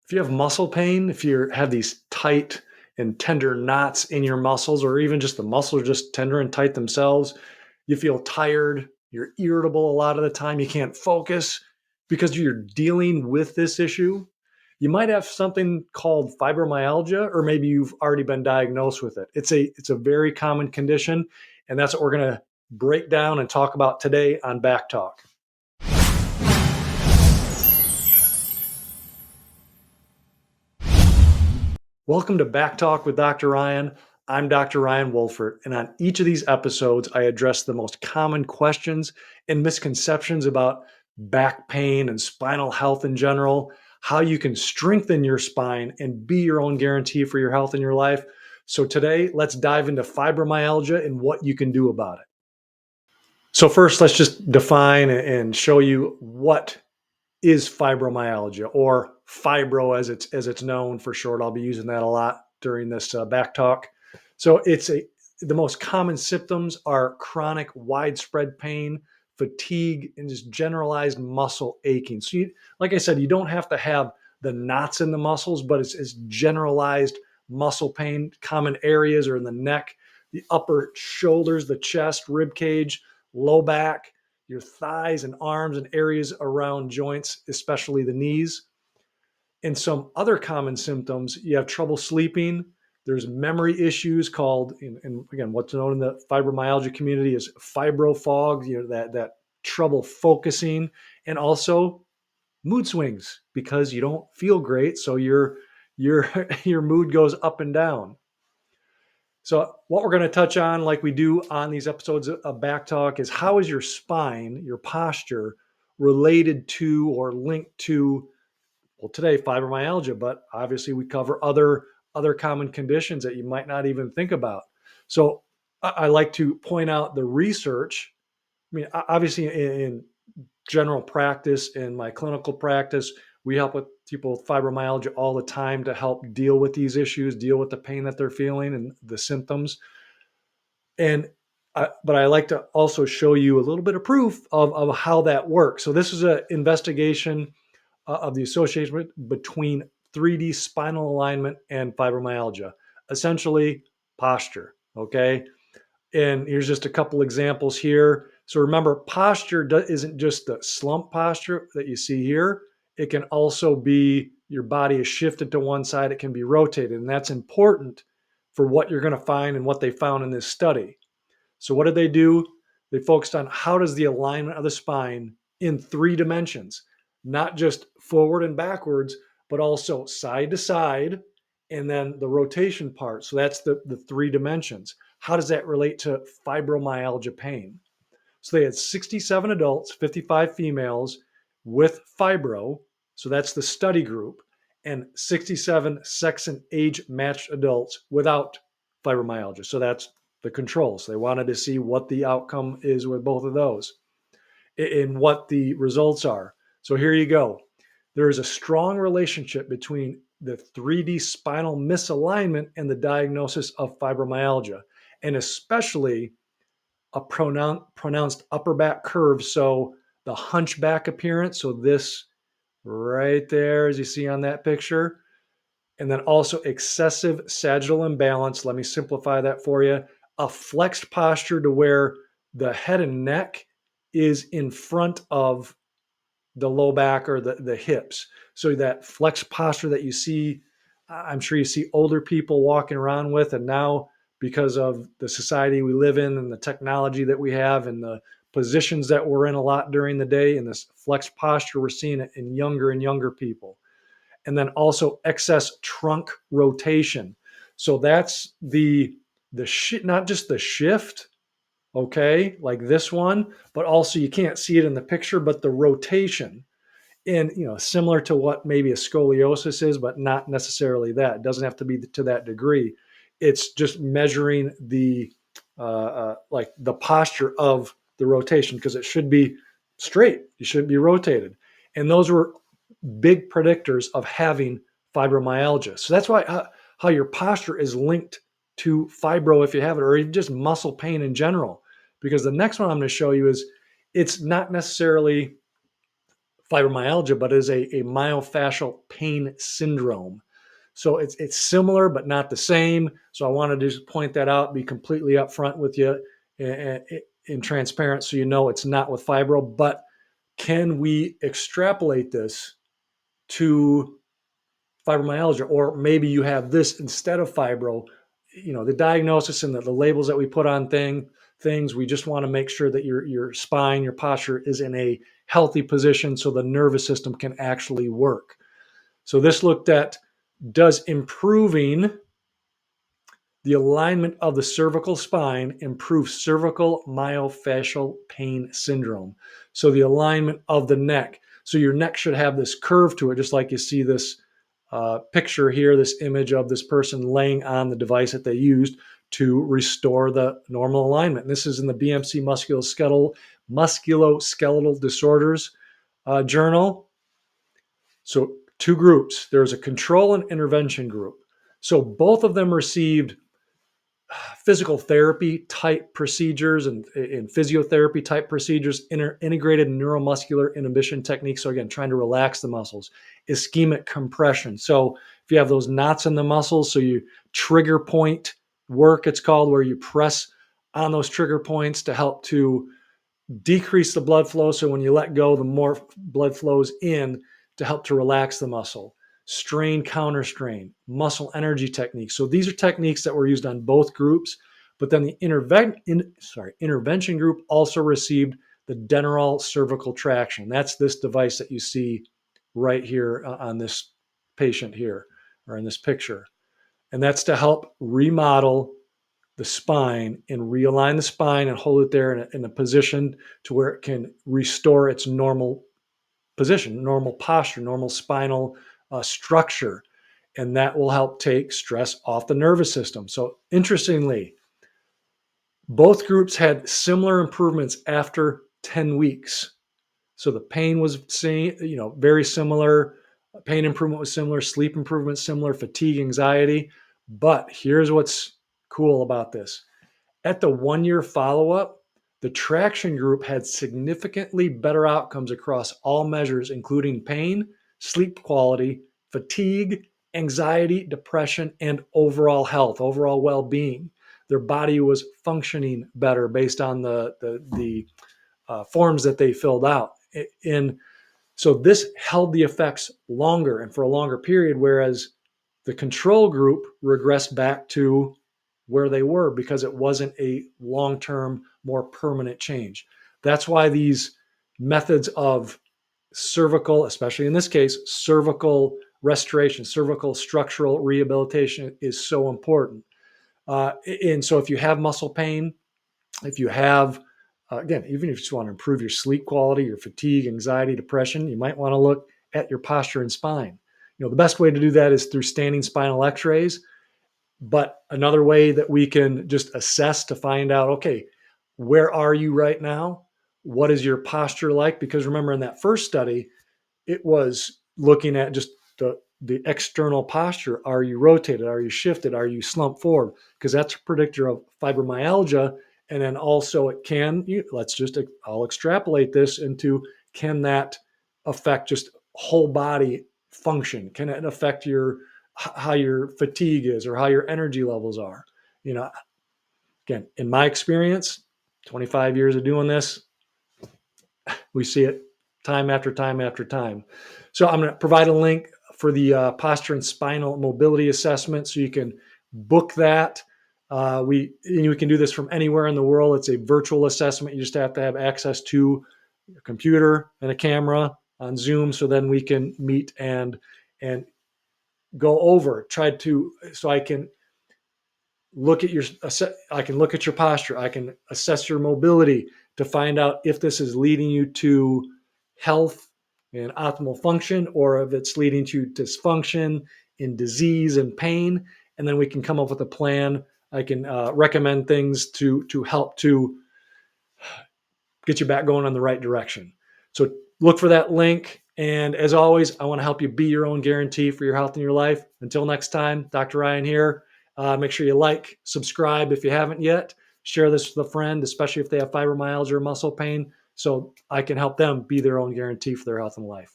If you have muscle pain, if you have these tight and tender knots in your muscles, or even just the muscles are just tender and tight themselves, you feel tired, you're irritable a lot of the time, you can't focus because you're dealing with this issue. You might have something called fibromyalgia, or maybe you've already been diagnosed with it. It's a very common condition, and that's what we're going to break down and talk about today on Back Talk. Welcome to Back Talk with Dr. Ryan. I'm Dr. Ryan Wohlfert, and on each of these episodes, I address the most common questions and misconceptions about back pain and spinal health in general, how you can strengthen your spine and be your own guarantee for your health in your life. So today, let's dive into fibromyalgia and what you can do about it. So first, let's just define and show you what is fibromyalgia, or fibro as it's known for short. I'll be using that a lot during this back talk. So the most common symptoms are chronic widespread pain, fatigue, and just generalized muscle aching. So like I said, you don't have to have the knots in the muscles, but it's generalized muscle pain. Common areas are in the neck, the upper shoulders, the chest, rib cage, low back, your thighs and arms, and areas around joints, especially the knees. And some other common symptoms, you have trouble sleeping. There's memory issues called, and again, what's known in the fibromyalgia community is fibro fog, that trouble focusing, and also mood swings because you don't feel great. So your your mood goes up and down. So what we're going to touch on, like we do on these episodes of Back Talk, is how is your spine, your posture, related to or linked to, well, today, fibromyalgia, but obviously we cover other common conditions that you might not even think about. So I like to point out the research. I mean, obviously in general practice, in my clinical practice, we help with people with fibromyalgia all the time to help deal with these issues, deal with the pain that they're feeling and the symptoms. But I like to also show you a little bit of proof of how that works. So this is an investigation of the association between 3D spinal alignment and fibromyalgia, essentially posture. Okay. And here's just a couple examples here. So remember, posture isn't just the slump posture that you see here. It can also be your body is shifted to one side. It can be rotated. And that's important for what you're going to find and what they found in this study. So what did they do? They focused on how does the alignment of the spine in 3 dimensions, not just forward and backwards, but also side to side, and then the rotation part. So that's the 3 dimensions. How does that relate to fibromyalgia pain? So they had 67 adults, 55 females with fibro. So that's the study group, and 67 sex and age matched adults without fibromyalgia. So that's the controls. They wanted to see what the outcome is with both of those and what the results are. So here you go. There is a strong relationship between the 3D spinal misalignment and the diagnosis of fibromyalgia, and especially a pronounced upper back curve. So the hunchback appearance. So this right there, as you see on that picture. And then also excessive sagittal imbalance. Let me simplify that for you. A flexed posture to where the head and neck is in front of the low back or the hips. So that flexed posture that you see, I'm sure you see older people walking around with, and now because of the society we live in and the technology that we have and the positions that we're in a lot during the day, and this flexed posture, we're seeing it in younger and younger people. And then also excess trunk rotation. So that's not just the shift, okay, like this one, but also you can't see it in the picture, but the rotation. And similar to what maybe a scoliosis is, but not necessarily that. It doesn't have to be to that degree. It's just measuring the like the posture of the rotation, because it should be straight. You shouldn't be rotated. And those were big predictors of having fibromyalgia. So that's why how your posture is linked to fibro if you have it, or even just muscle pain in general. Because the next one I'm going to show you is it's not necessarily fibromyalgia, but is a myofascial pain syndrome. So it's similar, but not the same. So I wanted to just point that out, be completely upfront with you and transparent, so you know it's not with fibro. But can we extrapolate this to fibromyalgia, or maybe you have this instead of fibro? The diagnosis and the labels that we put on things, we just want to make sure that your spine, your posture is in a healthy position so the nervous system can actually work. So this looked at, does improving the alignment of the cervical spine improve cervical myofascial pain syndrome? So the alignment of the neck. So your neck should have this curve to it, just like you see this picture here, this image of this person laying on the device that they used to restore the normal alignment. And this is in the BMC Musculoskeletal Disorders journal. So two groups. There's a control and intervention group. So both of them received physical therapy type procedures and physiotherapy type procedures, integrated neuromuscular inhibition techniques. So again, trying to relax the muscles, ischemic compression. So if you have those knots in the muscles, so you trigger point work, it's called, where you press on those trigger points to help to decrease the blood flow. So when you let go, the more blood flows in to help to relax the muscle. Strain, counter strain, muscle energy techniques. So these are techniques that were used on both groups. But then the intervention group also received the Denerol cervical traction. That's this device that you see right here on this patient here, or in this picture. And that's to help remodel the spine and realign the spine and hold it there in a position to where it can restore its normal position, normal posture, normal spinal structure. And that will help take stress off the nervous system. So interestingly, both groups had similar improvements after 10 weeks. So the pain was very similar. Pain improvement was similar, sleep improvement similar, fatigue, anxiety. But here's what's cool about this. At the 1-year follow-up, the traction group had significantly better outcomes across all measures, including pain, sleep quality, fatigue, anxiety, depression, and overall health, overall well-being. Their body was functioning better based on the forms that they filled out. And so this held the effects longer and for a longer period, whereas the control group regressed back to where they were because it wasn't a long-term, more permanent change. That's why these methods of cervical, especially in this case, cervical restoration, cervical structural rehabilitation is so important. And so if you have muscle pain, if you have, again, even if you just want to improve your sleep quality, your fatigue, anxiety, depression, you might want to look at your posture and spine. The best way to do that is through standing spinal x-rays. But another way that we can just assess to find out, okay, where are you right now? What is your posture like? Because remember, in that first study, it was looking at just the external posture. Are you rotated? Are you shifted? Are you slumped forward? Because that's a predictor of fibromyalgia. And then also I'll extrapolate this into, can that affect just whole body function? Can it affect how your fatigue is or how your energy levels are? Again, in my experience, 25 years of doing this, we see it time after time after time. So I'm going to provide a link for the posture and spinal mobility assessment, so you can book that. We can do this from anywhere in the world. It's a virtual assessment. You just have to have access to a computer and a camera on Zoom, so then we can meet and go over. So I can look at your posture. I can assess your mobility to find out if this is leading you to health and optimal function, or if it's leading to dysfunction in disease and pain. And then we can come up with a plan. I can recommend things to help to get you back going in the right direction. So look for that link. And as always, I want to help you be your own guarantee for your health and your life. Until next time, Dr. Ryan here. Make sure you subscribe if you haven't yet. Share this with a friend, especially if they have fibromyalgia or muscle pain. so I can help them be their own guarantee for their health and life.